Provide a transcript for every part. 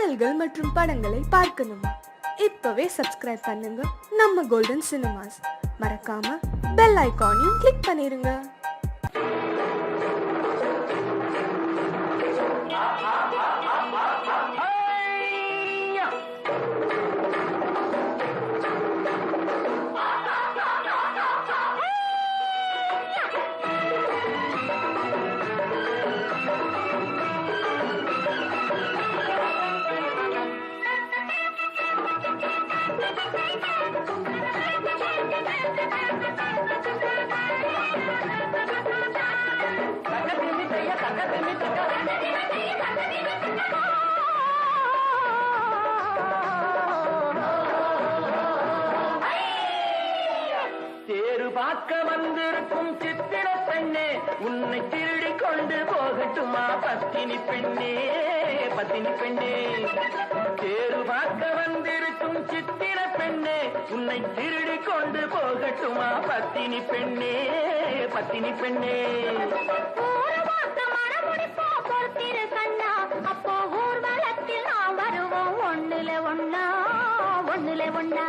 பாடல்கள் மற்றும் படங்களை பார்க்கணுமா? இப்பவே சப்ஸ்கிரைப் பண்ணுங்க நம்ம கோல்டன் சினிமாஸ். மறக்காம பெல் ஐகானையும் கிளிக் பண்ணிருங்க. பார்க்க வந்திருக்கும் சித்திர பெண்ணே, உன்னை திருடி கொண்டு போகட்டுமா பத்தினி பெண்ணே, பத்தினி பெண்ணே. தேரு பார்க்க வந்திருக்கும் சித்திர பெண்ணே, உன்னை திருடி கொண்டு போகட்டுமா பத்தினி பெண்ணே, பத்தினி பெண்ணே. அப்போ ஊர்வலத்தில் நாம் வருவோம் ஒண்ணுல ஒண்ணா, ஒண்ணுல ஒண்ணா.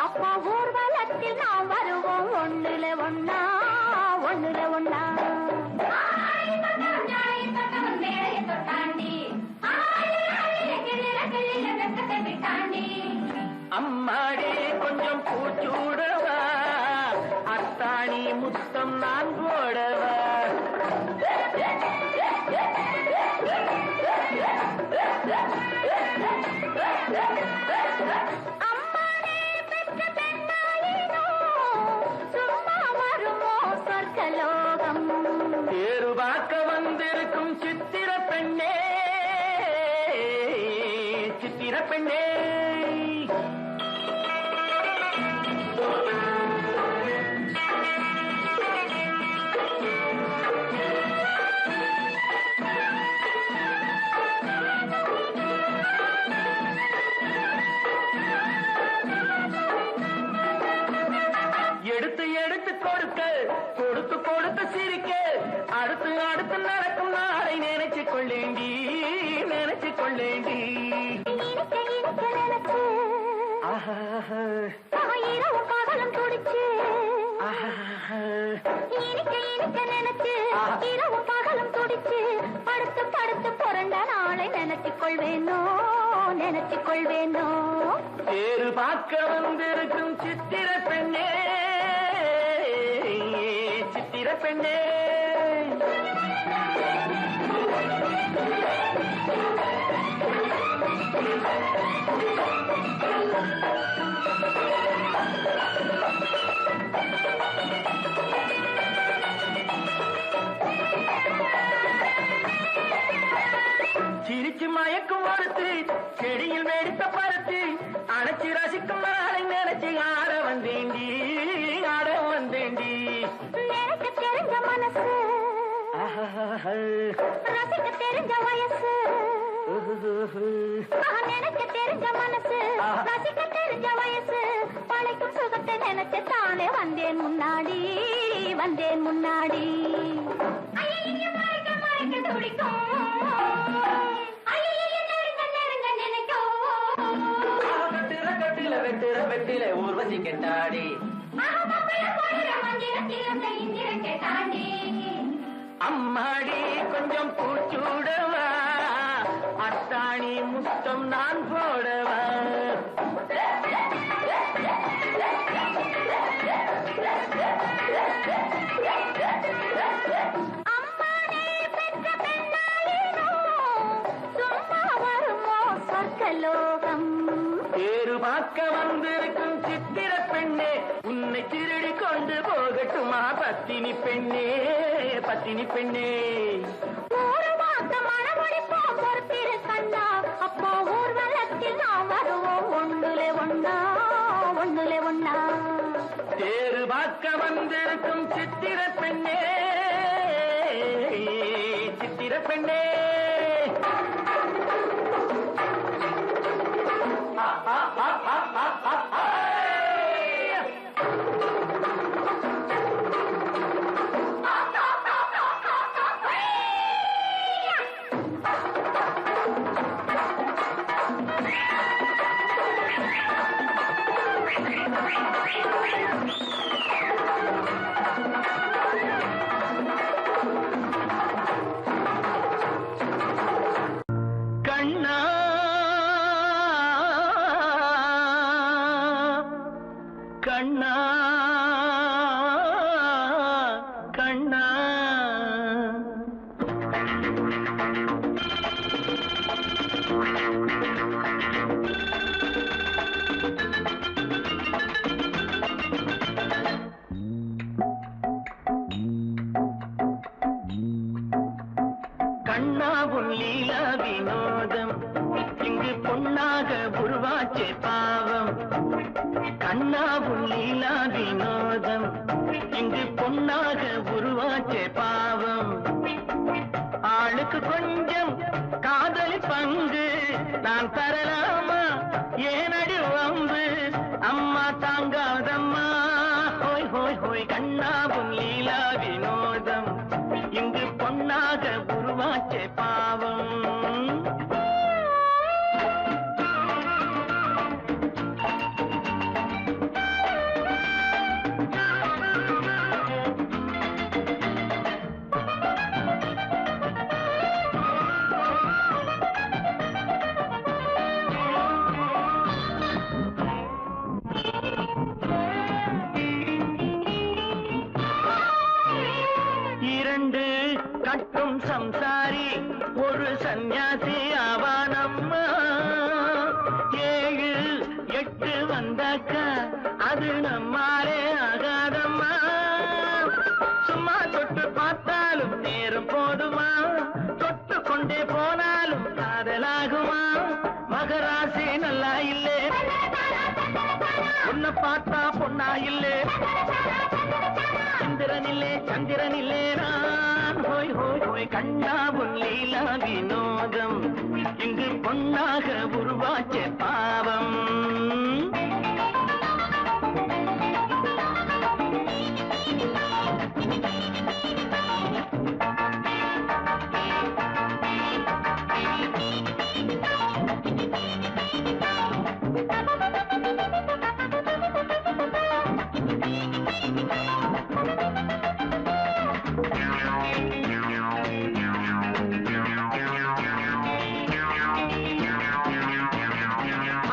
அப்பா ஊர்வலத்தில் நாம் வருவோம் ஒண்ணுல ஒண்ணா, ஒண்ணுல ஒண்ணா. அம்மாடி கொஞ்சம் பூச்சூடவா, அத்தாணி முத்தம் நான் போடவா. தேரு பார்க்க வந்திருக்கும் சித்திர பெண்ணே, சித்திர பெண்ணே. எடுத்து எடுத்து கொடுக்க, கொடுத்து கொடுத்து சிரிக்க, அடுத்து அடுத்து நடக்கும் நாளை நினைச்சு கொள்ளேண்டி, நினைச்சு கொள்ளேண்டி. பகலும் துடிச்சு இரவும் பகலும் துடிச்சு படுத்து படுத்து புரண்ட நாளை நினைச்சு கொள்வேனோ, நினைச்சு கொள்வேனோ. தேரு பார்க்க வந்திருக்கும் சித்திர பெண்ணே, சித்திர பெண்ணே. சிரிச்சு மயக்கும் ஒருத்து, செடியில் வெடித்த பருத்து, அணைச்சி ரசிக்கும் நாளை நினைச்சு ஆட வந்தேண்டி, ஆட வந்தேண்டி. நினைக்க தெரிஞ்ச மனசு, ரசிக்க தெரிஞ்ச வயசு. நினைக்க தெரிஞ்ச மனசு, ரசிக்க தெரிஞ்ச வயசு. பழைக்கும் சுகத்தை நினைச்சு தானே வந்தேன் முன்னாடி, வந்தேன் முன்னாடி. துடிக்கும் வெட்டுற வெட்டில ஊர்வசி கெட்டாடி. அம்மாடி கொஞ்சம் பூச்சூடவா, அத்தாணி முத்தம் நான் போடவா. தேரு பார்க்க வந்திருக்கும் சித்திர பெண்ணே, உன்னை திருடி கொண்டு போகட்டுமா பத்தினி பெண்ணே, பத்தினி பெண்ணே. அப்போ ஊர்வலத்தில் நாம் வருவோம் ஒண்ணுல ஒண்ணா, ஒண்ணுல ஒண்ணா. தேரு பார்க்க வந்திருக்கும் சித்திர பெண்ணே, சித்திர பெண்ணே. கண்ணா கண்ணா கண்ணா உன் லீலா வினோதம் இங்கு பொன்னாக உருவாச்சே பாவம் கண்ணா உன் லீலா வினோதம் இங்கு பொன்னாக உருவாச்சே பாவம் ஆளுக்கு கொஞ்சம் காதல் பங்கு நான் தரலாமா ஏனடி வம்பு அம்மா தாங்காதம்மா ஹோய் ஹோய் ஹோய் கண்ணா உன் லீலா வினோதம் இங்கு பொன்னாக உருவாச்சே பாவம் இரண்டு கட்டும் சம்சாரி ஒரு சந்நியாசி ஆவானம்மா 7 8 வந்தாக்க அது நம்மாலே ஆகாதம்மா சும்மா தொட்டு பார்த்தாலும் நேரம் போதுமா தொட்டு கொண்டே போனாலும் காதலாகுமா மகராசி நல்லா இல்லே உன்னை பார்த்தா பொண்ணா இல்லே சந்திரனில்லே சந்திரனில்லே நான் ஹோய் ஹோய் ஹோய் கண்ணா உன் லீலா வினோதம் இங்கு பொன்னாக உருவாச்சே பாவம்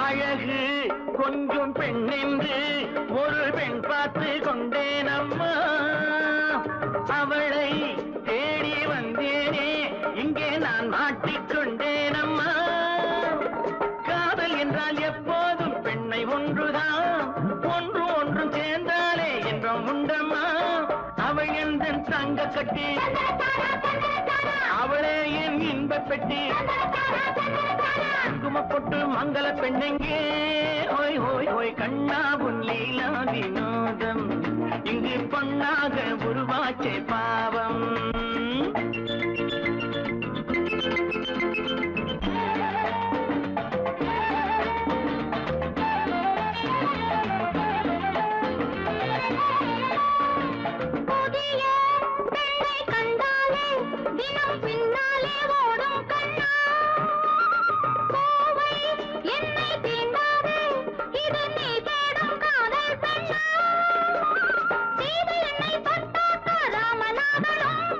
அழகு கொஞ்சம் பெண் என்று ஒரு பெண் பார்த்து கொண்டேனம்மா அவளை தேடி வந்தேனே இங்கே நான் மாட்டிக்கொண்டேனம்மா காதல் என்றால் எப்போதும் பெண்ணை ஒன்றுதான் ஒன்று ஒன்றும் சேர்ந்தாலே என்றும் உண்டம்மா அவள் எந்த தங்க கட்டி அவளே என் இன்ப பெட்டி குங்குமப்பொட்டு மங்கள பெண்ணெங்கே ஹோய் ஹோய் ஹோய் கண்ணா உன் லீலா வினோதம் இங்கு பொன்னாக உருவாச்சே பாவம் புதிய பெண்ணை கண்டாலே தினம் பின்னாலே ஓடும் கண்ணா கோவை என்னை தீண்டாதே இது நீ தேடும் காதல் பெண்ணா சீதை என்னை தொட்டாக்க ராமனாகணும்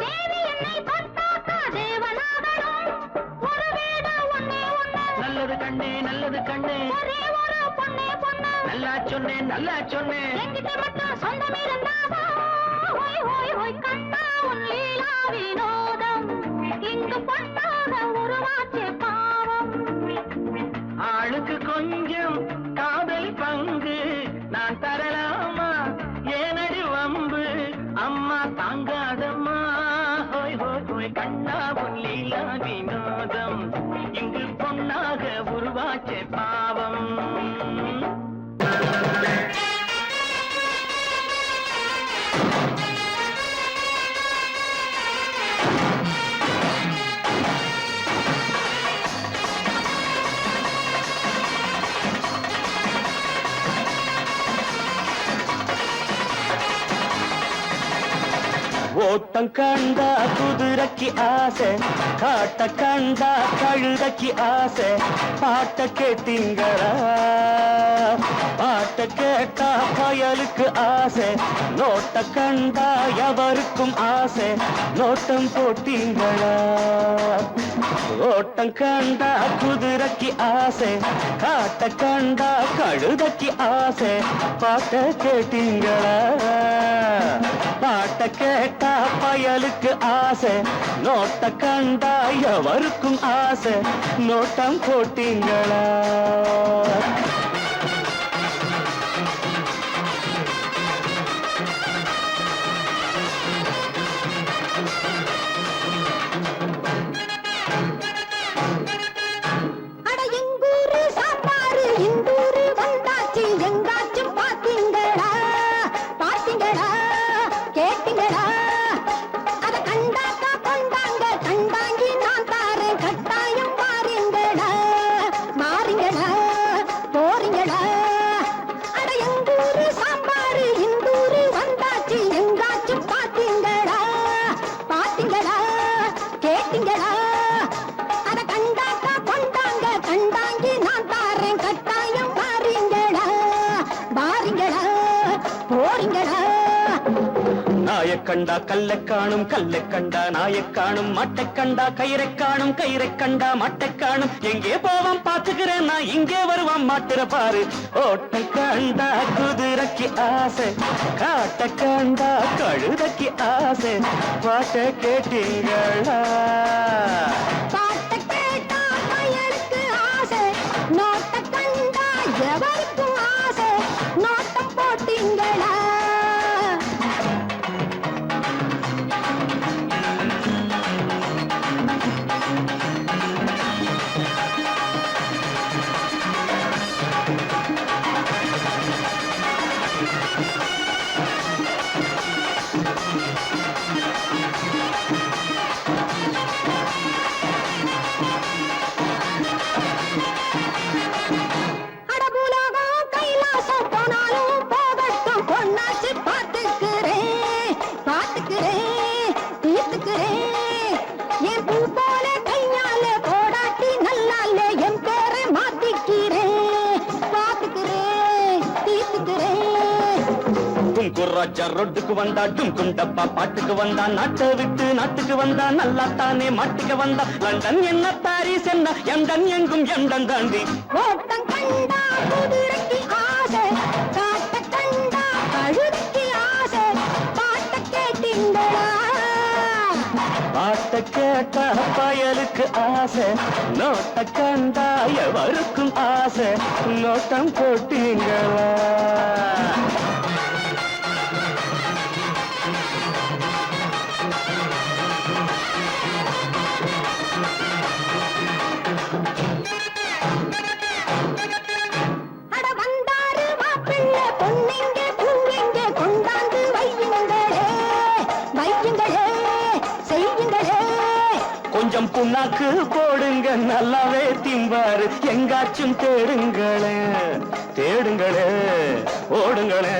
தேவி என்னை தொட்டாக்க தேவனாகணும் ஒரு வீடு ஒன்னே ஒண்ணு நல்லது கண்ணே ஒரே ஒரு பொண்ணே பொண்ணு நல்லா சொன்னேன் எங்கிட்ட மட்டும் சொந்தம் இருந்தாவா ஹோய் ஹோய் ஹோய் கண்ணா உன் லீலா வினோதம் இங்கு பொன்னாக உருவாச்சே பாவம் ஆளுக்கு கொஞ்சம் காதல் பங்கு நான் தரலாமா ஏனடி வம்பு அம்மா தாங்காதம்மா ஹோய் ஹோய் ஹோய் கண்ணா உன் லீலா வினோதம் இங்கு பொன்னாக உருவாச்சே பாவம் ஓட்ட ஓட்டம் கண்டா குதிரைக்கு ஆசை, காட்ட கண்டா கழுதைக்கு ஆசை. பாட்ட கேட்டீங்களா? பாட்ட கேட்டா பயலுக்கு ஆசை. நோட்ட கண்டா எவருக்கும் ஆசை. நோட்டம் போட்டீங்களா? ஓட்டம் கண்டா குதிரைக்கு ஆசை, காட்ட கண்டா கழுதைக்கு ஆசை. பாட்ட கேட்டீங்களா? பாட்ட கேட்டா பயலுக்கு ஆசை. நோட்ட கண்டா எவருக்கும் ஆசை. நோட்டம் போட்டீங்களா? அட எங்கூரு சாப்பாரு இந்தூரு வந்தாச்சு, எங்காச்சும் பாத்தீங்களா? பாத்தீங்களா? கேட்டீங்களா? அத கண்டாக்கா கொண்டாங்க, கண்டாங்கி நான் தாரேன், கட்டாயம் பாருங்களா? மாறிங்களா? போறீங்களா? அட எங்கூரு சாப்பாரு இந்தூரு வந்தாச்சு, எங்காச்சும் பாத்தீங்களா? பாத்தீங்களா? கேட்டீங்களா? அத கண்டாக்கா கொண்டாங்க, கண்டாங்கி நான் தாரேன், கட்டாயம் பாருங்களா? பாருங்களா? போறீங்களா? நாயக் கண்டா கல்லை காணும், கல்லை கண்டா நாயக் காணும். மட்டை கண்டா கயிறை காணும், கயிறை கண்டா மட்டை காணும். எங்கே போவான் பாத்துக்கிறேன் நான், இங்கே வருவான் மாட்டுற பாரு. ஓட்டம் கண்டா குதிரைக்கு ஆசை, காட்ட கண்டா கழுதைக்கு ஆசை. பாட்ட கேட்டீங்களா? பாட்ட கேட்டா பயலுக்கு ஆசை, நோட்ட கண்டா எவருக்கும் ஆசை. நோட்டம் போட்டீங்களா? அடபுலகம் கைலாசம் போனாலும் போகட்டும், பொண்ணாச்சு பாத்துக்கிறேன், பாத்துக்கிறேன், தீர்த்துக்கிறேன். என் பூ போல கையால போடாட்டி நல்லாலே என் பேரை மாத்திக்கிறேன், பாத்துக்கிறேன், தீர்த்துக்கிறேன். குர்ராஜா ரொட்டுக்கு வந்தா, டும் டப்பா பாட்டுக்கு வந்தா. நாட்டை விட்டு நாட்டுக்கு வந்தா, நல்லா தானே மாட்டுக்கு வந்தா. லண்டன் என்ன பாரிஸ் என்ன, எண்டன் எங்கும் எண்டன் தாண்டி. ஓட்டம் கண்டா குதிரைக்கு ஆசை, காட்ட கண்டா கழுதைக்கு ஆசை. பாட்ட கேட்டீங்களா? பாட்ட கேட்டா பயலுக்கு ஆசை. நோட்ட கண்டா எவருக்கும் ஆசை. நோட்டம் போட்டீங்களா? அட வந்தாரு மாப்பிள்ளை, பொண்ணுங்க பூவிங்க கொண்டாந்து வையுங்களே, வையுங்களே, செய்யுங்களே. கொஞ்சம் புண்ணாக்கு போடுங்க, நல்லாவே திம்பாரு. எங்காச்சும் தேடுங்களே, தேடுங்களே, ஓடுங்களே.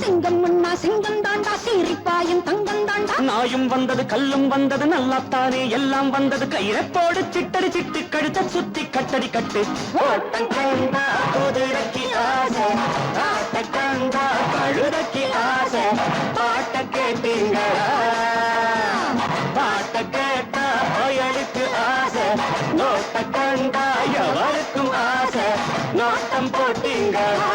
சிங்கம் முன்னா சிங்கம் தாண்டா, சீரிப்பாயும் தங்கம் தாண்டா. நாயும் வந்தது, கல்லும் வந்தது, நல்லாத்தானே எல்லாம் வந்தது. கயிறை போடு, சிட்டடி சிட்டு கழுத்த சுத்தி கட்டடி கட்டு. ஓட்டம் கண்டா குதிரைக்கு ஆசை, காட்ட கண்டா கழுதைக்கு ஆசை. பாட்ட கேட்டீங்களா? பாட்ட கேட்டா பயலுக்கு ஆசை. நோட்ட கண்டா எவருக்கும் ஆசை. நோட்டம் போட்டீங்களா?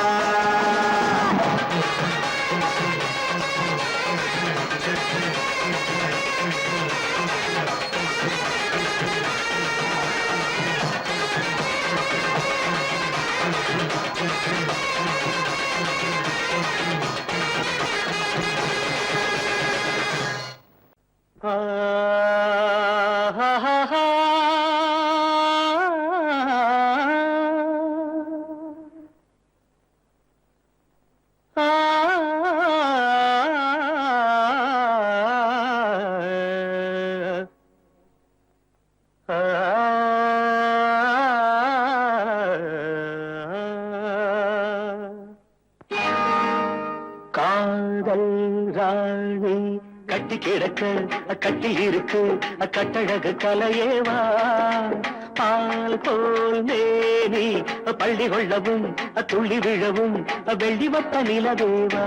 கட்டில் இருக்கு கட்டழகு கலையேவா பால் போல் மேனி பள்ளி கொள்ளவும் துள்ளி விழவும் வெள்ளி வட்ட நிலவேவா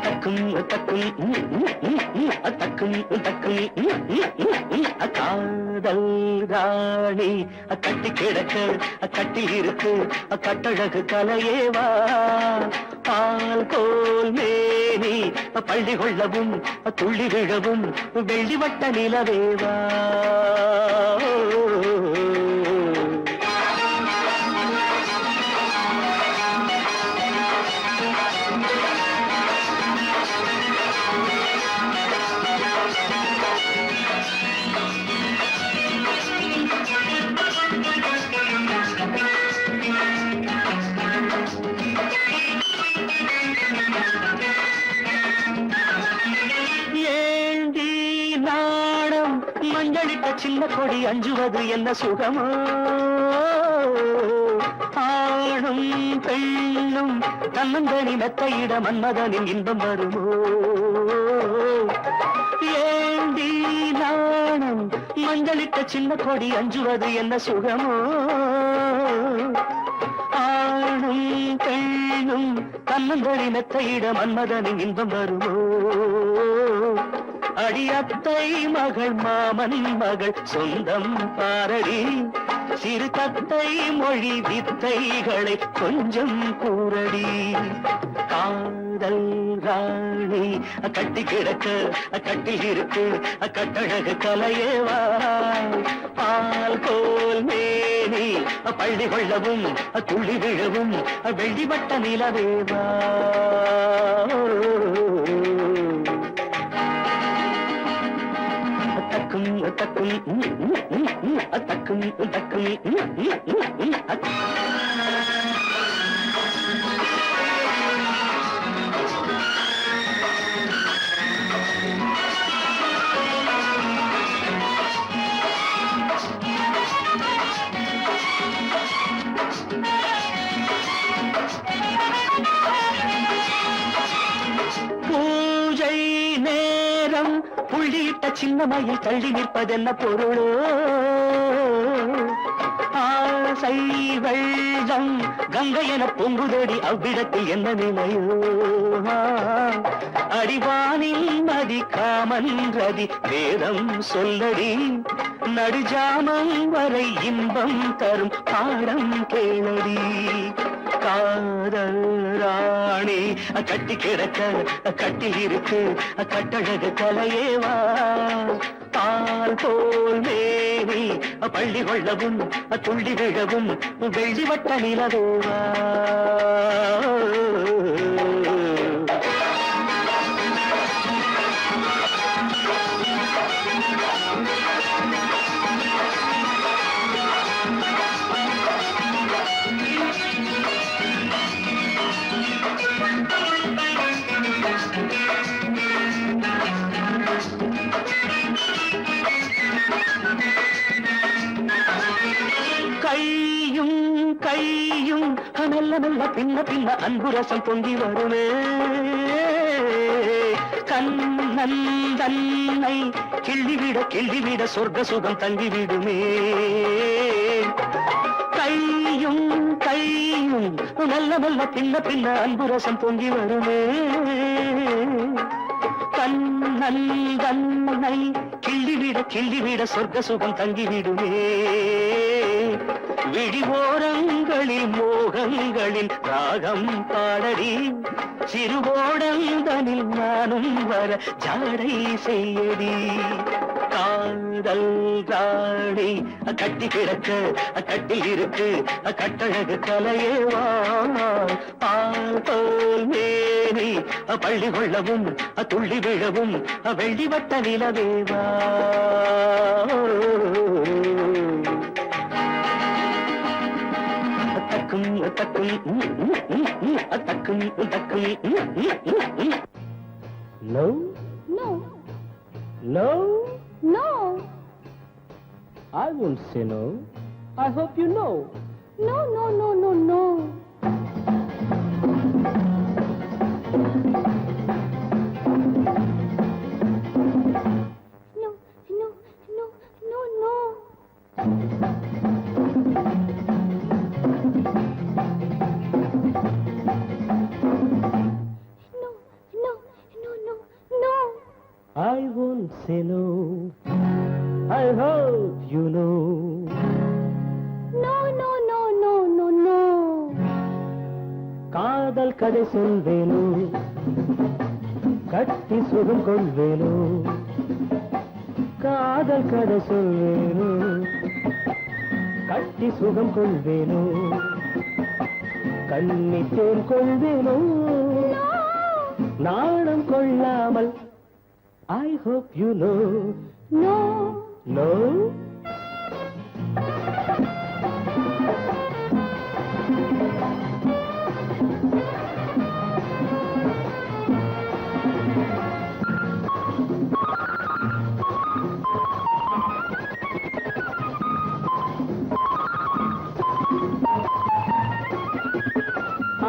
தக்கும் தக்கும் தக்கும் தக்கும் காதல் ராணி கட்டி கிடக்க கட்டில் இருக்கு கட்டழகு கலையேவா பால் கோல் மேனி பள்ளி கொள்ளவும் துள்ளி விழவும் வெள்ளி வட்ட நிலவேவா மஞ்சளிட்ட சின்ன கொடி அஞ்சுவது என்ன சுகமோ ஆணும் பெண்ணும் தன்னந்தனி மெத்தையிட மன்மதனின் இன்பம் வருமோ ஏண்டி நாணம் மஞ்சளிட்ட சின்ன கொடி அஞ்சுவது என்ன சுகமோ ஆணும் பெண்ணும் தன்னந்தனி மெத்தையிட மன்மதனின் இன்பம் வருமோ அடியத்தை மகள் மாமன் மகள் சொந்தம் பாரடி சிறு தத்தை மொழி வித்தைகளை கொஞ்சம் கூறடி காதல் ராணி கட்டி கிடக்க கட்டில் இருக்கு கட்டழகு கலையேவா பால் கோல் மேனி பள்ளி கொள்ளவும் துள்ளி விழவும் வெள்ளி வட்ட நிலவேவா தக்கும் தக்கும் தக்கும் பூஜை நேரம் புள்ளியிட்ட சின்னமையில் தள்ளி நிற்பதென்ன பொருளோ ஆசை வெள்ளம் கங்கை என பொங்குதடி அவ்விடத்தில் என்ன நிலையோ அடிவானில் நதி காமன் ரதி வேதம் சொல்லடி நடுஜாமம் வரை இன்பம் தரும் பாடம் கேளடி காதல் ராணி கட்டி கிடக்க கட்டில் இருக்கு கட்டழகு கலையேவா பால் போல் மேனி பள்ளி கொள்ளவும் துள்ளி விழவும் வெள்ளி வட்ட நிலவேவா கையும் கையும் மெல்ல மெல்ல பின்ன பின்ன அன்புரசம் பொங்கி வருமே கண்ணன் தன்னை கிள்ளிவிட சொர்க்க சுகம் தங்கிவிடுமே கையும் கையும் மெல்ல மெல்ல பின்ன பின்ன அன்புரசம் பொங்கி வருமே கண்ணன் தன்னை கிள்ளிவிட சொர்க்க சுகம் தங்கிவிடுமே விழிவோரங்களில் மோகங்களின் ராகம் பாடடி சிறுவோடந்தனில் நானும் வர ஜாடை செய்யடி காதல் ராணி கட்டி கிடக்க கட்டில் இருக்கு கட்டழகு கலையேவா பால் போல் மேனி பள்ளி கொள்ளவும் துள்ளி விழவும் வெள்ளி வட்ட நிலவேவா தக்கும் தக்கும் தக்கும் தக்கும் No? No, No? no, I won't say no. I hope you know. no, no, no, no, no. I won't say no. I hope you know. காதல் கதை சொல்வேனோ, கட்டி சுகம் கொள்வேனோ. காதல் கதை சொல்வேனோ, கட்டி சுகம் கொள்வேனோ. கண்ணித்தேன் கொள்வேனோ, நாணம் கொள்ளாமல். I hope you know. No.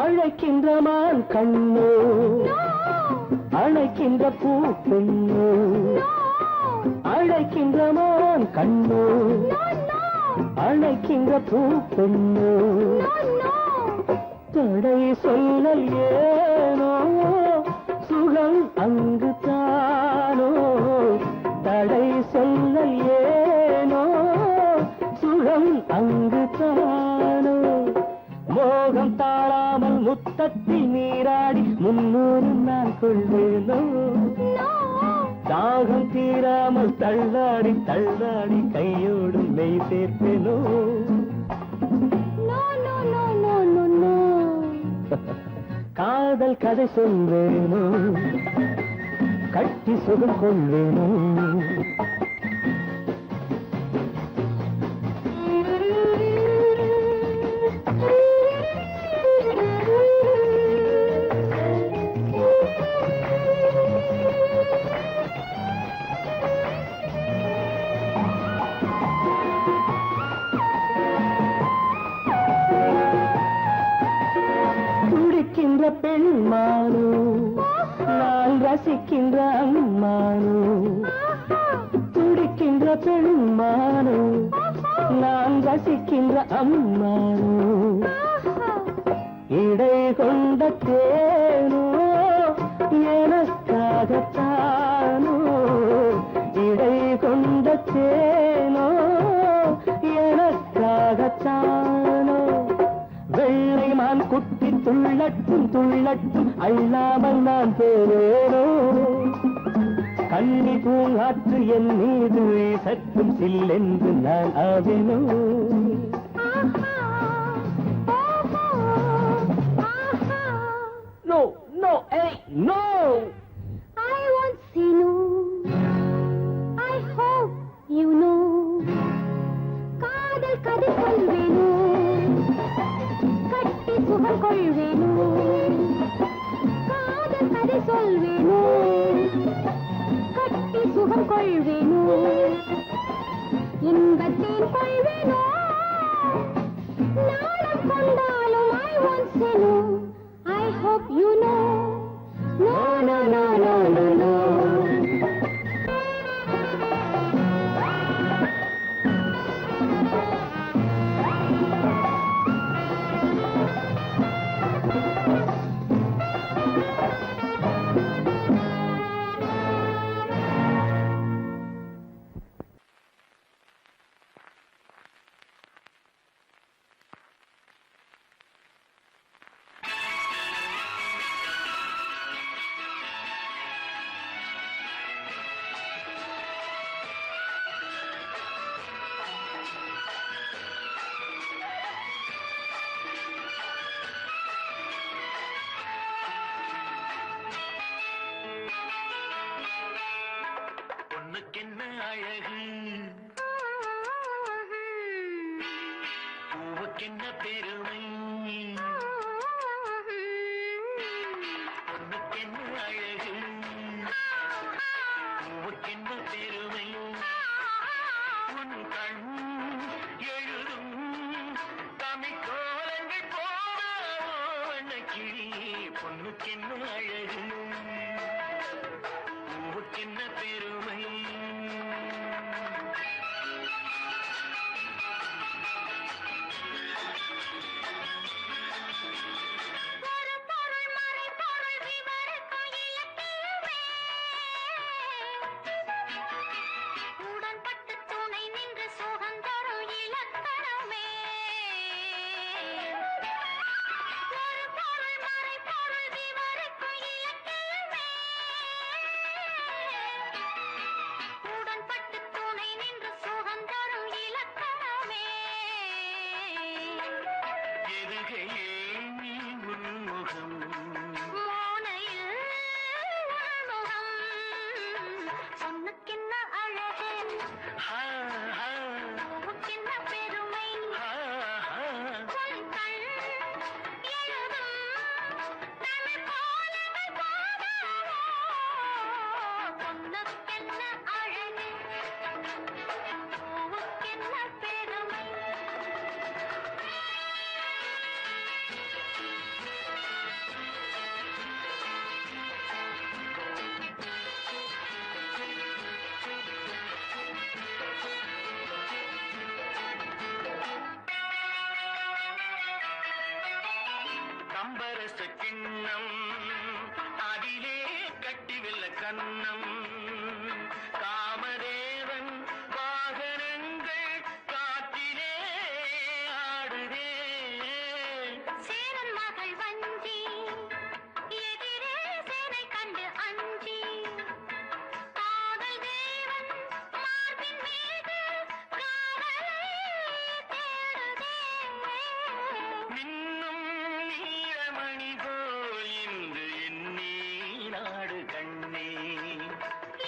அழைக்கின்ற மான் கண்ணோ, அழைக்கின்ற பூ பெண்ணோ. அழைக்கின்ற மான் கண்ணோ, அழைக்கின்ற பூ பெண்ணோ. தடை சொல்லல் ஏனோ, சுகம் அங்கு தானோ. தடை சொல்லல் ஏனோ, சுகம் அங்கு தானோ. மோகம் தாழாமல் முத்தத்தில் நீராடி 300 நாள் கொள்வேனோ. தாகம் தீராமல் தள்ளாடி தள்ளாடி கையோடு மெய் சேர்ப்பேனோ. காதல் கதை சொல்வேனோ, கட்டி சுகம் கொள்வேனோ. துடிக்கின்ற பெண்மானோ, நான் ரசிக்கின்ற அம்மானோ. துடிக்கின்ற பெண்மானோ, நான் ரசிக்கின்ற அம்மானோ. இடை கொண்ட தேனோ, எனக்காகத்தானோ. இடை கொண்ட தேனோ, எனக்காகத்தானோ. வெள்ளை மான் குட்டி துள்ளட்டும் துள்ளட்டும், அள்ளாமல் நான் போவேனோ. கண்ணி பூங்காற்று என் மீது சற்றும் சில்லென்று நான் ஆவேனோ. No, no, hey, no. I won't say no. I hope you know. காதல் கதை சொல்வேனோ, கட்டி சுகம் கொள்வேனோ. காதல் கதை சொல்வேனோ, கட்டி சுகம் கொள்வேனோ. இன்பத்தேன் கொள்வேனோ, நாணம் கொண்டாலும் I won't say no. I hope you know. No, no, no, no, no, no. பொண்ணுக்கென்ன அழகு, பூவுக்கென்ன பெருமை. பொண்ணுக்கென்ன அழகு, பூவுக்கென்ன பெருமை. உன் கண் எழுதும் தமிழ் கோலங்கள் போல கிளி. பொண்ணுக்கென்ன அழகு. வருகையே நீ உன்முகம் மோனையில் உள்முகம் பொண்ணுக்கென்ன அழகு பூவுக்கென்ன பெருமை உன் கண் எழுதும் தமிழ் கோலங்கள் போதாதோ பொண்ணுக்கென்ன அழகு பூவுக்கென்ன பெருமை கம்பரச கிண்ணம் அதிலே கட்டி வெல்ல கண்ணம் காமதேவன் வாகனங்கள் காற்றிலே ஆடுதே சேரன் மகள் வஞ்சி எதிரே சேனை கண்டு அஞ்சி காதல் தேவன் மார்பின் மீது காவலை தேடுதே மின்னும் நீலமணி போல் இன்று எண்ணி நாடு கண்ணே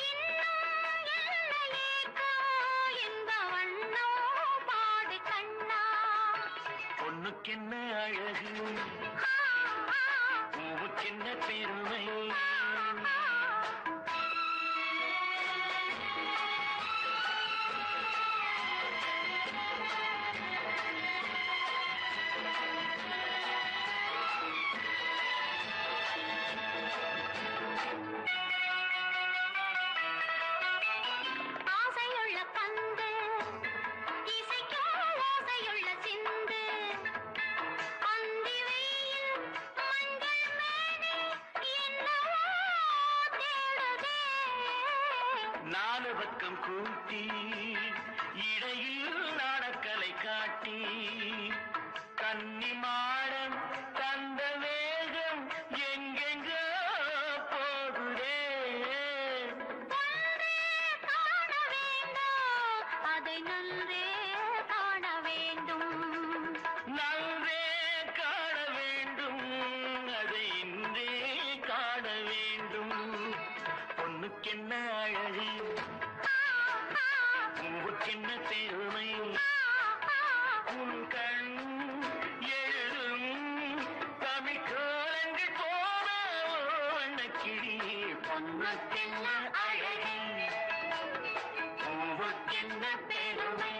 இன்னும் எல்லையேக்கோ இந்த வண்ணோ பாடு கண்ணா பொண்ணுக்கென்ன அழகு ஆ, ஆ, பூவுக்கென்ன பெருமை ஆசையுள்ள பந்து இசைக்கோ ஓசையுள்ள சிந்து அந்தி வெயில் மஞ்சள் மேனி என்னவோ தேடுதே நாலு பக்கம் கூட்டி இடையில் நாடக்கலை காட்டி கன்னி மாடம் தந்த வேகம் எங்கெங்கோ போகுதே ஒன்றே காண வேண்டும் அதை நன்றே காண வேண்டும் நன்றே காண வேண்டும் அதை இன்றே காண வேண்டும் பொண்ணுக்கென்ன அழகு பூவுக்கென்ன பெருமை உன் கண் எழுதும் தமிழ் கோலங்கள் போன வண்ணக்கிளி பொண்ணுக்கென்ன அழகு பூவுக்கென்ன பெருமை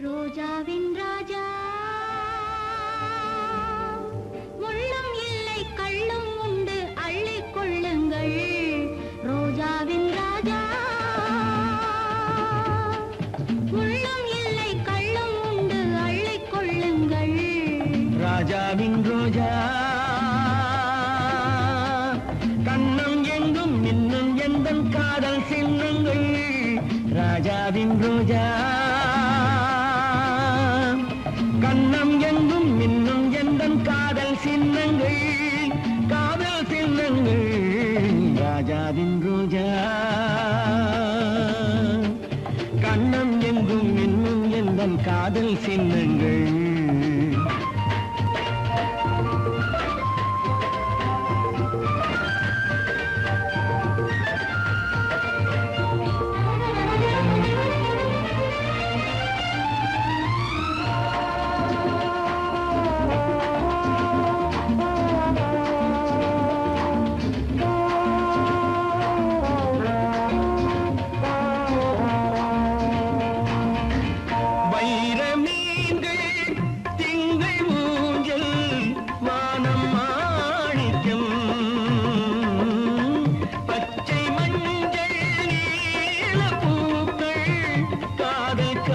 ரோஜாவின் ராஜா முள்ளும் இல்லை கள்ளும் உண்டு அள்ளிக் கொள்ளுங்கள் ரோஜாவின் ராஜா முள்ளும் இல்லை கள்ளும் உண்டு அள்ளிக் கொள்ளுங்கள் ராஜாவின் ரோஜா கண்ணம் எங்கும் மின்னும் எந்தன் காதல் சின்னங்கள் ராஜாவின் ரோஜா கண்ணம் எங்கும் மின்னும் எந்தன் காதல் சின்னங்கள் காதல் சின்னங்கள் ராஜாவின் ரோஜா கண்ணம் எங்கும் மின்னும் எந்தன் காதல் சின்னங்கள்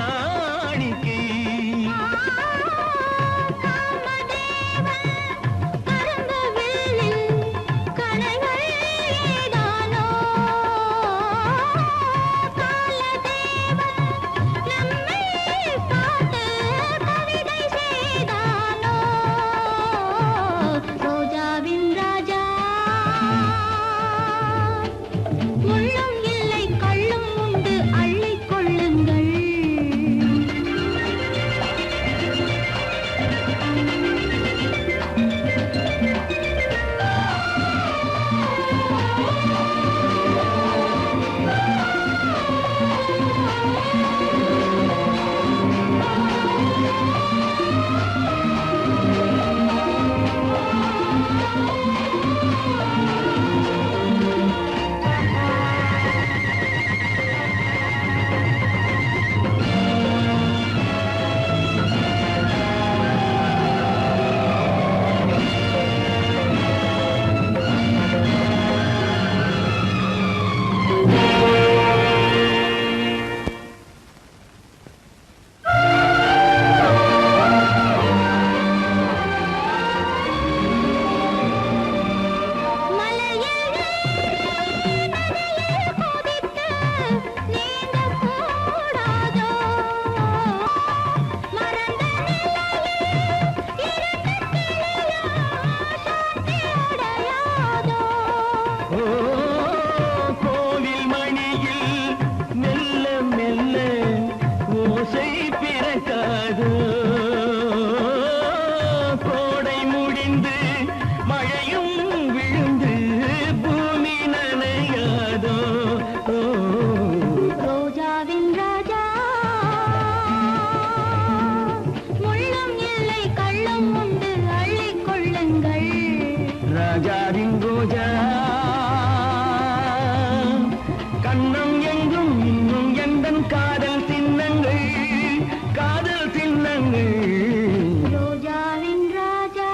காணிக்கை. ராஜாவின் ரோஜா கண்ணம் எங்கும் இன்னும் எந்தன் காதல் சின்னங்கள் காதல் சின்னங்கள் ரோஜாவின் ராஜா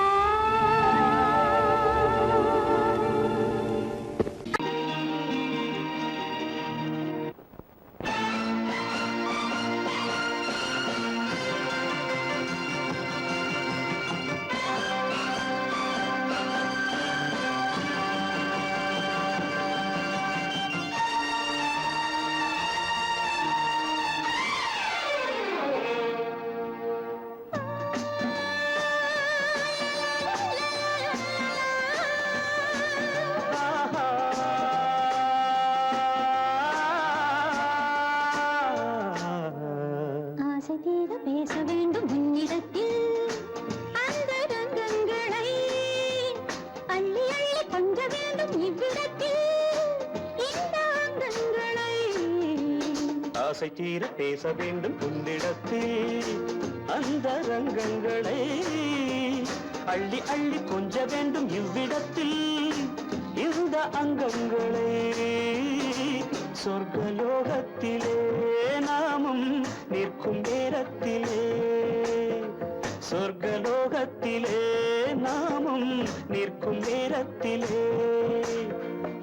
பேச வேண்டும் உன்னிடத்தில் அந்த ரங்கங்களை அள்ளி அள்ளி கொஞ்ச வேண்டும் இவ்விடத்தில் இந்த அங்கங்களை ஆசை தீர பேச வேண்டும் உன்னிடத்தில் அந்த ரங்கங்களை அள்ளி அள்ளி கொஞ்ச வேண்டும் இவ்விடத்தில் இந்த அங்கங்களை சொர்க்கலோகத்திலே நாமும் நிற்கும் நேரத்திலே சொர்க்கலோகத்திலே நாமும் நிற்கும் நேரத்திலே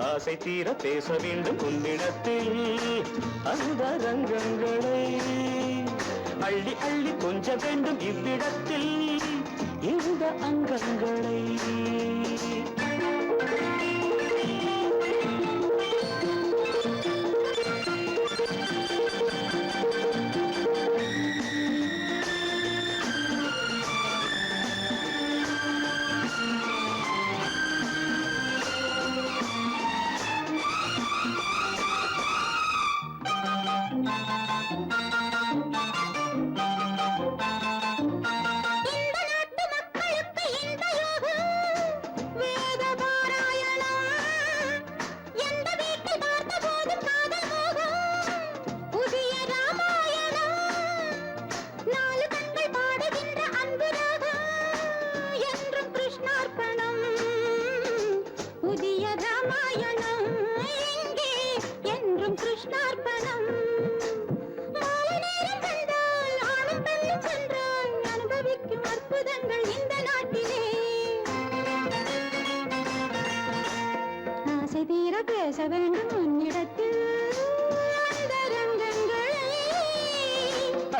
ஆசை தீர பேச வேண்டும் உன்னிடத்தில் அந்த ரங்கங்களை அள்ளி அள்ளி கொஞ்ச வேண்டும் இவ்விடத்தில் இந்த அங்கங்களை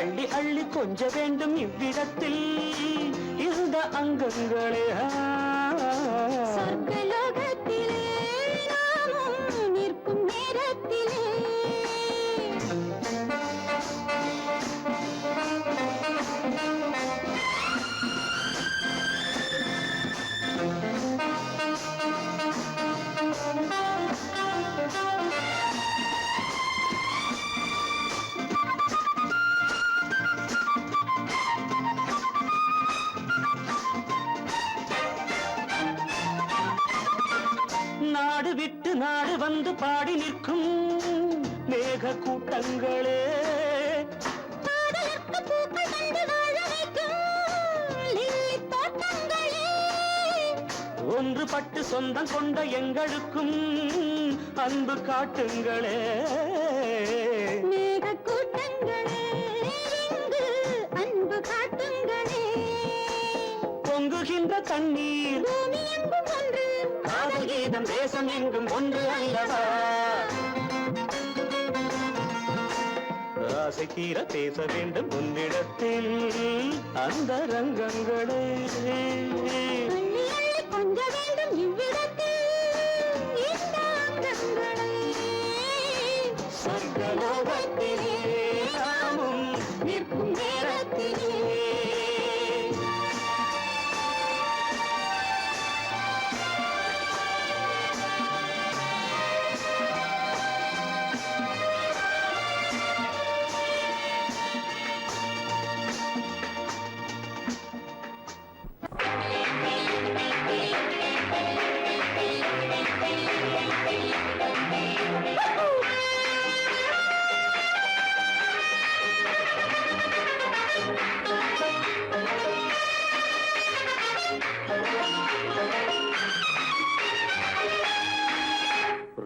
அள்ளி அள்ளி கொஞ்ச வேண்டும் இவ்விடத்தில் இருந்த அங்கங்களே சொர்க்கலோகத்திலே நாமும் நிற்கும் நேரத்திலே நாடு விட்டு நாடு வந்து பாடி நிற்கும் மேக கூட்டங்களே பாடலுக்கு பூக்கள் கண்டு வாழ வைக்கும் லில்லி தோட்டங்களே ஒன்றுபட்டு சொந்தம் கொண்ட எங்களுக்கும் அன்பு காட்டுங்களே மேக கூட்டங்களே இங்கு அன்பு காட்டுங்களே பொங்குகின்ற தண்ணீர் பூமி எங்கும் ஒன்று காதல் கீதம் தேசம் எங்கும் ஒன்று அல்லவா ஆசை தீர பேச வேண்டும் உன்னிடத்தில் அந்த ரங்கங்களே அள்ளி அள்ளி கொஞ்ச வேண்டும் இவ்விடத்தில் இந்த அங்கங்களே சொர்க்கலோகத்திலே நாமும் நிற்கும் நேரத்திலே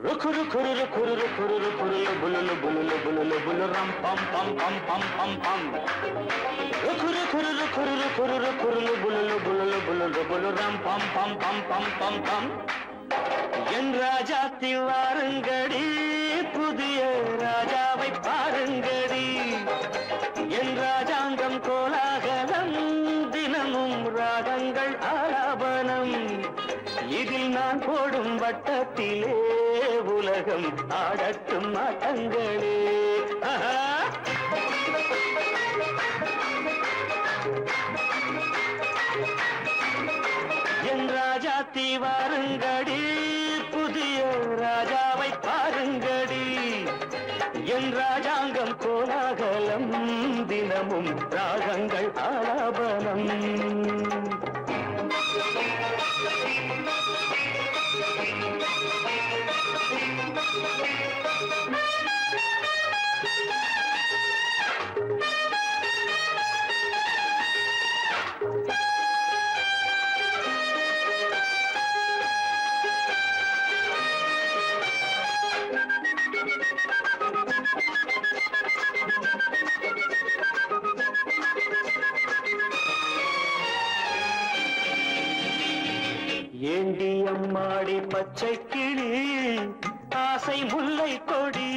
ருக்குரு குருரு குருரு குருரு குருலு புலுலு புலுலு புலுலு புலு ரம் பம் பம் பம் பம் பம் பம் ருக்குரு குருரு குருரு குருரு குருலு புலுலு புலுலு புலுலு புலு ரம் பம் பம் பம் பம் பம் பம் என் ராஜாத்தி வாருங்கடி புதிய ராஜாவை பாருங்கடி என் ராஜாங்கம் கோலாகலம் தினமும் ராகங்கள் ஆலாபனம் இதில் நான் போடும் வட்டத்திலே உலகம் ஆடட்டும் ஆட்டங்களே என் ராஜாத்தி வாருங்கடி புதிய ராஜாவை பாருங்கடி என் ராஜாங்கம் கோலாகலம் தினமும் ராகங்கள் ஆலாபனம் ஏண்டி அம்மாடி பச்சை கிளி ஆசை முல்லை கொடி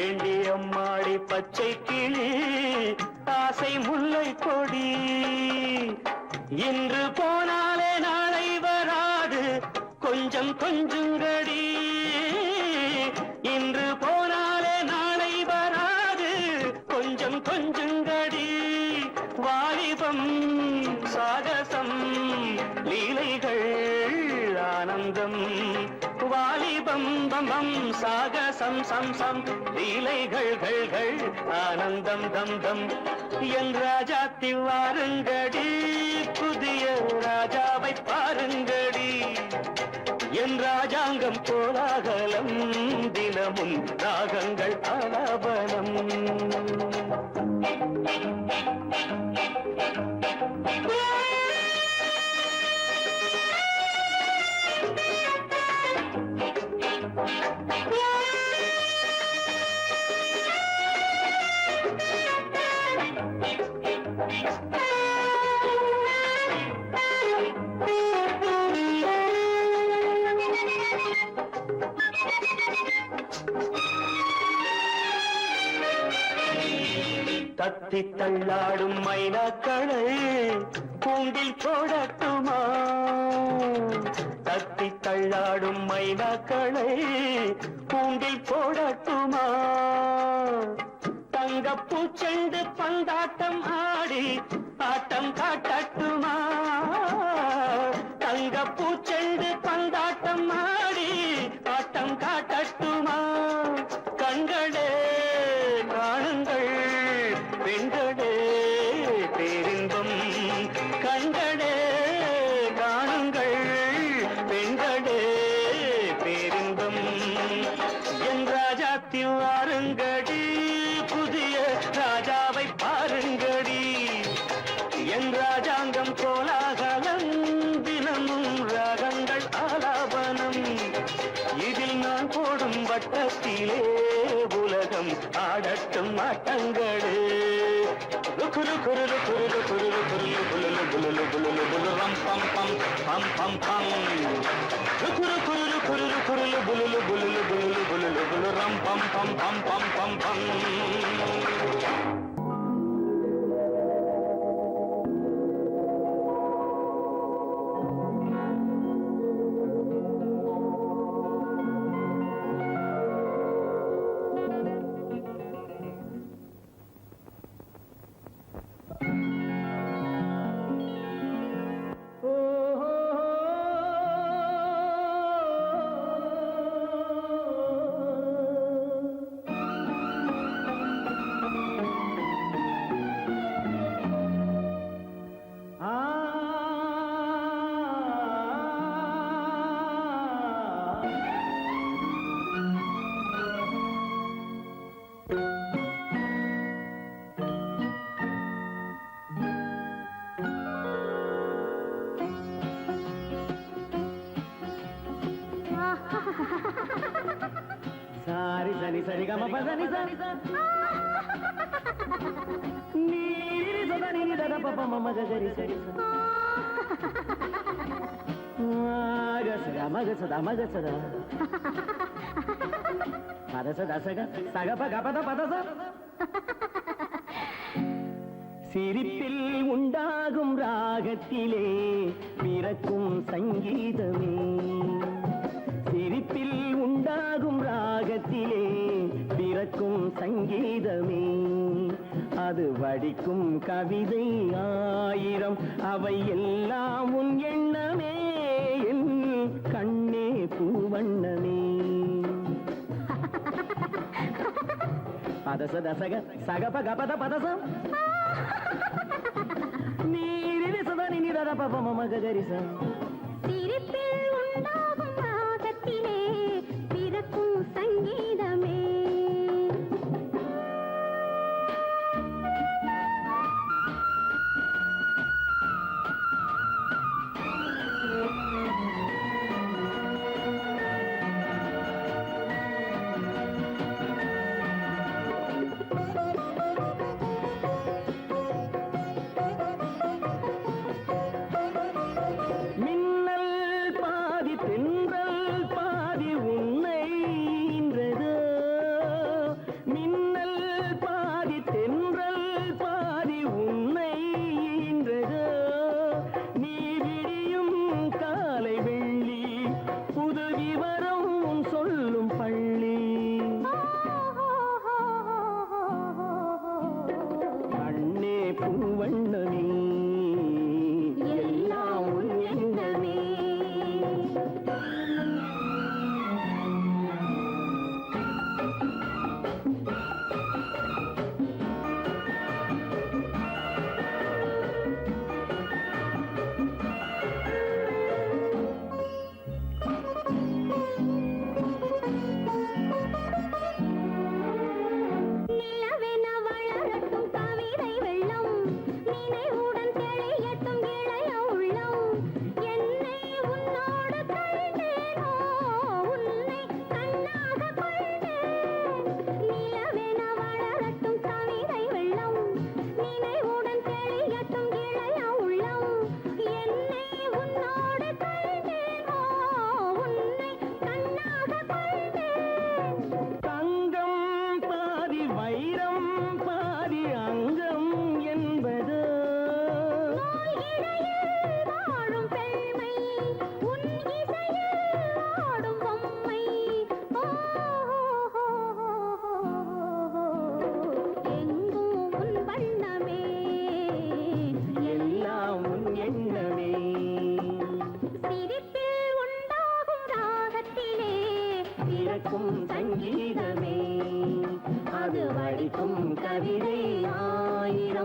ஏண்டி அம்மாடி பச்சை கிளி ஆசை முல்லை கொடி இன்று போனாலே நாளை வராது கொஞ்சம் கொஞ்சங்கடி இன்று போனாலே நாளை வராது கொஞ்சம் கொஞ்சங்கடி வாலிபம் சாகசம் லீலைகள் ஆனந்தம் வாலிபம் பம் பம் சாகசம் சம் சம் லீலைகள் ஆனந்தம் தம் தம் என் ராஜாத்தி வாருங்கடி புதிய ராஜாவை பாருங்கடி என் ராஜாங்கம் கோலாகலம் தினமும் ராகங்கள் ஆலாபனம் தத்தி தள்ளாடும் மைனாக்களை கூண்டில் போடட்டுமா? தத்தி தள்ளாடும் மைனாக்களை கூண்டில் போடட்டுமா? தங்கப்பூ செண்டு பந்தாட்டம் ஆடி ஆட்டம் காட்டட்டுமா? தங்கப்பூ செண்டு பந்தாட்டம் ஆடி ஆட்டம் காட்டட்டுமா? கண்களே காணுங்கள் பெண்களே பேரின்பம், கண்களே காணுங்கள் பெண்களே பேரின்பம். என் ராஜாத்தி வாருங்கடி, புதிய ராஜாவை பாருங்கடி. என் ராஜாங்கம் கோலாகலம், தினமும் ராகங்கள் ஆலாபனம். இதில் நான் போடும் வட்டத்திலே உலகம் ஆடட்டும் ஆட்டங்களே. குரு குரு குரு குரு குரு புலு புலு புலு புலு ரம் பம் பம் பம் பம் பம். குரு குரு குரு குரு புலு புலு புலு புலு புலு ரம் பம் பம் பம் பம் பம் பம். సారి సని సరి గమ పదని సని నీరి సదని దద పప మమ గరి సరి మగ సద మగ సద మగ సద పద సద సగ సగ పగ పద పద స. சிரிப்பில் உண்டாகும் ராகத்திலே பிறக்கும் சங்கீதமே, சிரிப்பில் உண்டாகும் ராகத்திலே பிறக்கும் சங்கீதமே. அது வடிக்கும் கவிதை ஆயிரம், அவை எல்லாம் உன் எண்ணமே. என் கண்ணே பூவண்ணமே. பதச தசக சகப கபத பதசம் நீரில் சதனி நிரத பப மம கரிச. சிரிப்பில் உண்டாகும் ராகத்திலே பிறக்கும் சங்கீதமே. பூவண்ணமே எல்லாம் உன் எண்ணமே. நிலவென வளரட்டும் கவிதை வெள்ளம், நீ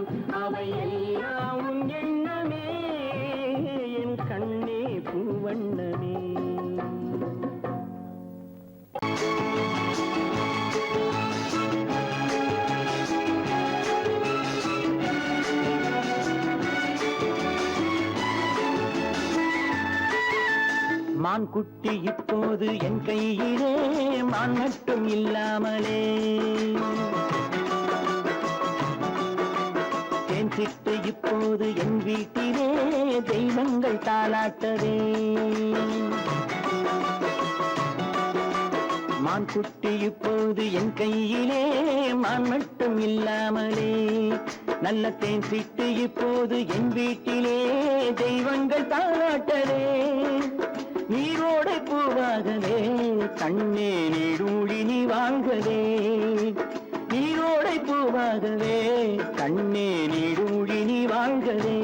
வண்ணம் அவை எல்லாம் உன் எண்ணமே என் கண்ணே பூவண்ணமே. மான் குட்டி இப்போது என் கையிலே மான் மட்டும் இல்லாமலே தேன் சிட்டு இப்போது என் வீட்டிலே தெய்வங்கள் தாலாட்டதே. மான் குட்டி இப்போது என் கையிலே மான் மட்டும் இல்லாமலே நல்ல தேன் சிட்டு இப்போது என் வீட்டிலே தெய்வங்கள் தாலாட்டதே. நீரோடை பூவாகவே கண்ணே நீடூழி நீ வாழ்கவே. நீரோடை பூவாகவே கண்ணே நீடூழி நீ வாழ்கவே.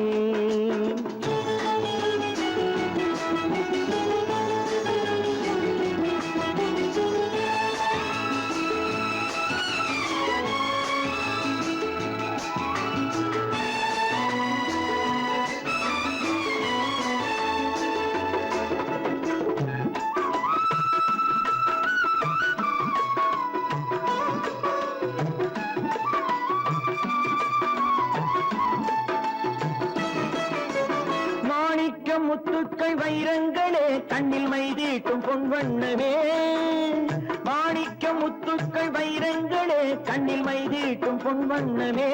முத்துக்கள் வைரங்களே கண்ணில் மைதீட்டும் பொன்வண்ணமே. மாணிக்க முத்துக்கள் வைரங்களே கண்ணில் மைதீட்டும் பொன்வண்ணமே.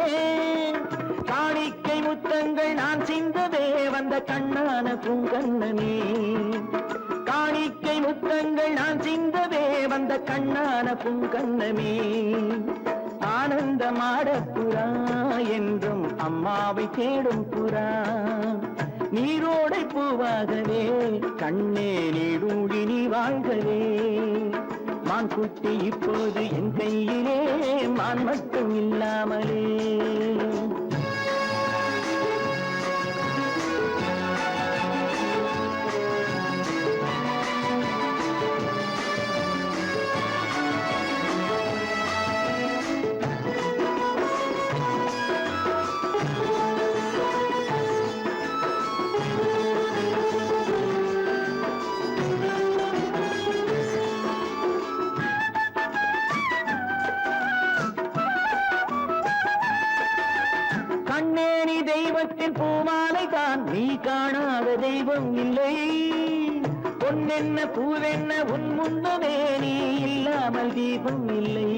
காணிக்கை முத்தங்கள் நான் சிந்தவே வந்த கண்ணான பூங்கண்ணமே. காணிக்கை முத்தங்கள் நான் சிந்தவே வந்த கண்ணான பூங்கண்ணமே. ஆனந்த மாடப்புறா என்றும் அம்மாவை தேடும் புறா. நீரோடை பூவாகவே கண்ணே நீடூழி நீ வாழ்கவே. மான் குட்டி இப்போது என் கையிலே மான் மட்டும் இல்லாமலே. தெய்வத்தின் பூமாலை தான் நீ காணாத தெய்வம் இல்லை. பொன்னென்ன பூவென்ன உன் முன்னமே நீ இல்லாமல் தீபம் இல்லை.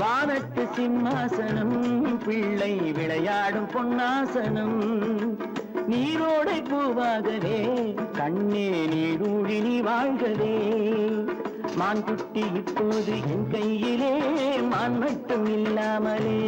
வானத்து சிம்மாசனம் பிள்ளை விளையாடும் பொன்னாசனம். நீரோடை பூவாகவே கண்ணே நீடூழி நீ வாழ்கவே. மான் குட்டி இப்போது என் கையிலே மான் மட்டும் இல்லாமலே.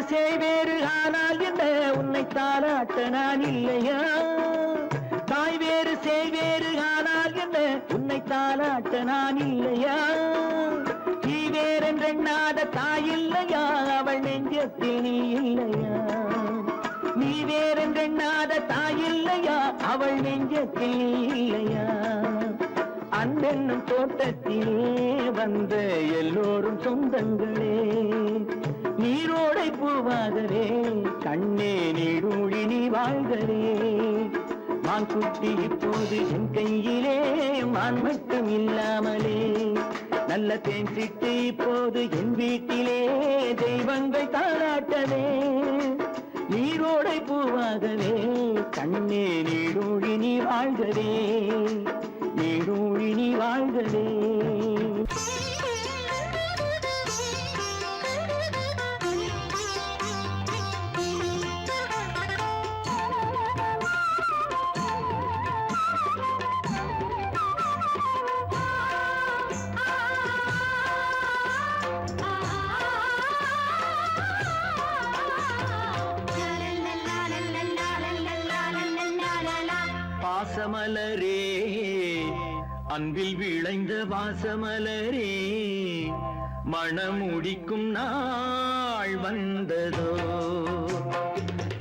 சேவேறு ஆனால் என்ன உன்னை தாலாட்ட நான் இல்லையா. தாய் வேறு சேவேறு ஆனால் என்ன உன்னை தாலாட்ட நான் இல்லையா. நீ வேறென்றெண்ணாத தாய் இல்லையா அவள் நெஞ்சத்தில் நீ இல்லையா. நீ வேறென்றெண்ணாத தாய் இல்லையா அவள் நெஞ்சத்தில் நீ இல்லையா. அன்பென்னும் தோட்டத்திலே வந்த எல்லோரும் சொந்தங்களே. நீரோடை பூவாகவே கண்ணே நீடூழி நீ வாழ்கவே. மான் குட்டி இப்போது என் கையிலே மான் மட்டும் இல்லாமலே. நல்ல தேன் சிட்டு இப்போது என் வீட்டிலே தெய்வங்கள் தாளாட்டவே. நீரோடை பூவாகவே கண்ணே நீடூழி நீ வாழ்கவே. நீடூழி நீ வாழ்கவே. பாசமலரே அன்பில் விளைந்த வாசமலரே மணமுடிக்கும் நாள் வந்ததோ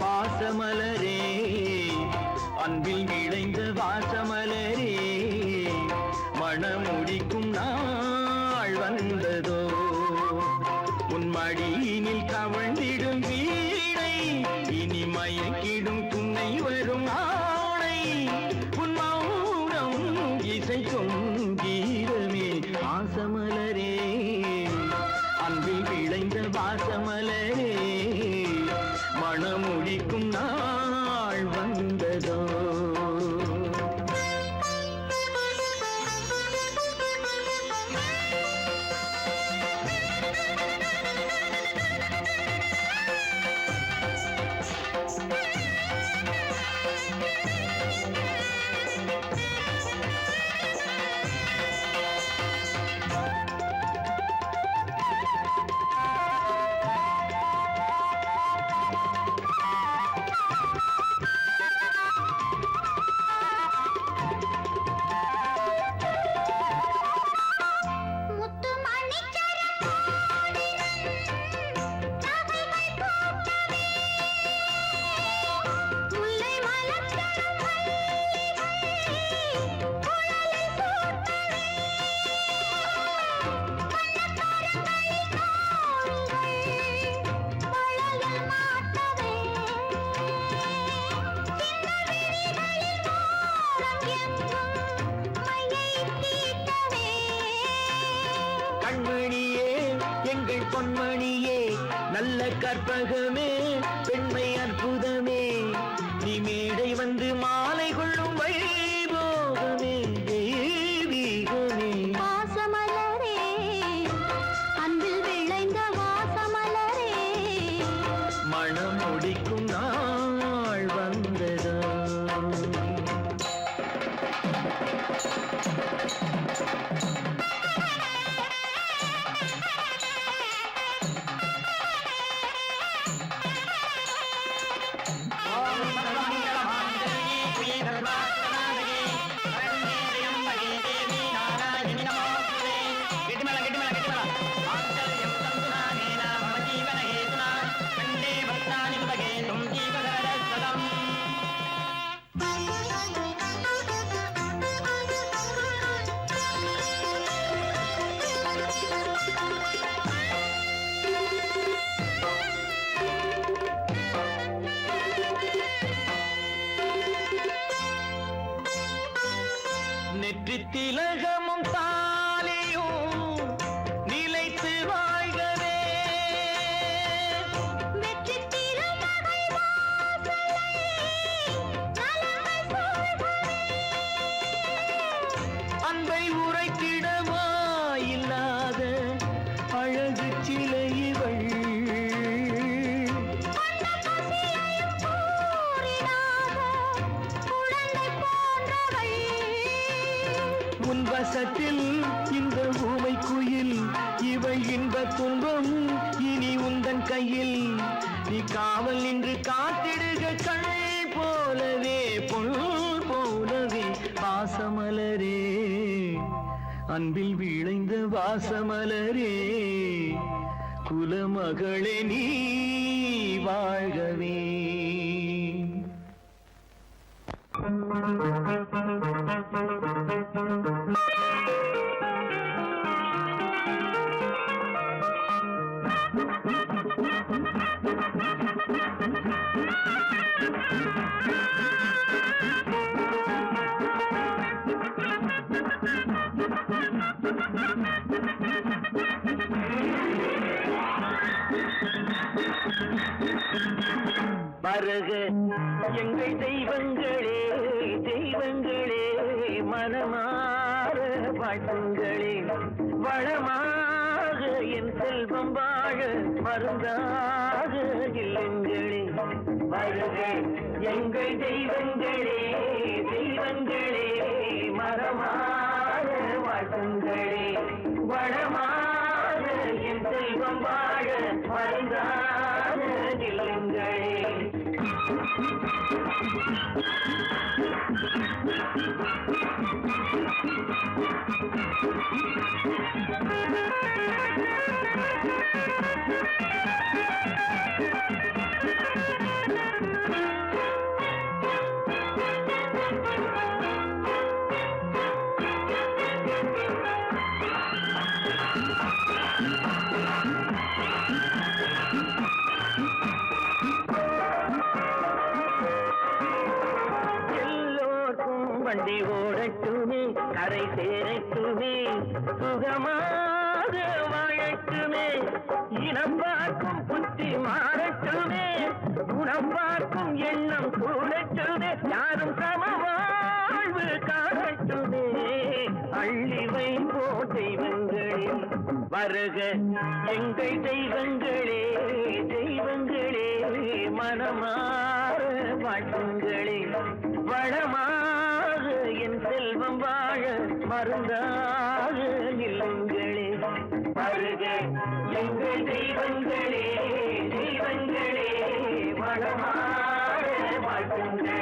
பாசமலரே அன்பில் விளைந்த வாசமலரே மணமுடிக்கும் நாள் வந்ததோ உன் மடியினில் கவழ்ந்திடும் வீணை இனி மயக்கிடும் துணை வரும் ஆணை உன் மௌனம் இசைக்கும் கீதமே வாசமலரே அன்பில் விளைந்த வாசமலரே மணமுடிக்கும் நாள் வந்ததோ பொன்மணியே நல்ல கற்பகமே பெண்மை அற்புதமே நீ மேடை வந்து மாலை கொள்ளும் வைபோகமே தெய்வீகமே வாசமலரே அன்பில் விளைந்த வாசமலரே மணம் முடிக்கும் நாள் வந்ததோ திலகமும் தாலியும் நிலைத்து வாழ்கவே வெற்றி திருமகை வாசலை நலமை சொல்கவே அன்பை உரைத்திடவா இல்லாத அழகு சிலை இவள் உன் வசத்தில் இந்த ஊமை குயில் இவள் இன்ப துன்பம் இனி உந்தன் கையில் நீ காவல் நின்று காத்திடுக கண் போலவே பொன் போலவே வாசமலரே அன்பில் விளைந்த வாசமலரே குலமகளே நீ வாழ்கவே வருக எங்கள் தெய்வங்களே தெய்வங்களே மனமாற வாழ்த்துங்களே வளமாக என் செல்வம் வாழ மருந்தாக இல்லங்களே வருக எங்கள் தெய்வங்களே தெய்வங்களே மனமாற வாழ்த்துங்களே வளமாக என் செல்வம் வாழ மருந்தாக இல்லங்களே எல்லோர்க்கும் வண்டி ஓடட்டுமே, கரை சேரட்டுமே, சுகமாக வாழட்டுமே, இனம் பார்க்கும் புத்தி மாறட்டுமே, குணம் பார்க்கும் எண்ணம் கூடட்டுமே, யாரும் சமவாழ்வு காணட்டுமே. அள்ளி வைப்போ தெய்வங்களே, வருக எங்கள் தெய்வங்களே, தெய்வங்களே, மனமாற வாழ்த்துங்களே, வளமாக என் செல்வம் வாழ மருந்தாக இல்லங்களே. வருக எங்கள் தெய்வங்களே, தெய்வங்களே, வளமாக வாழ்த்துங்களே.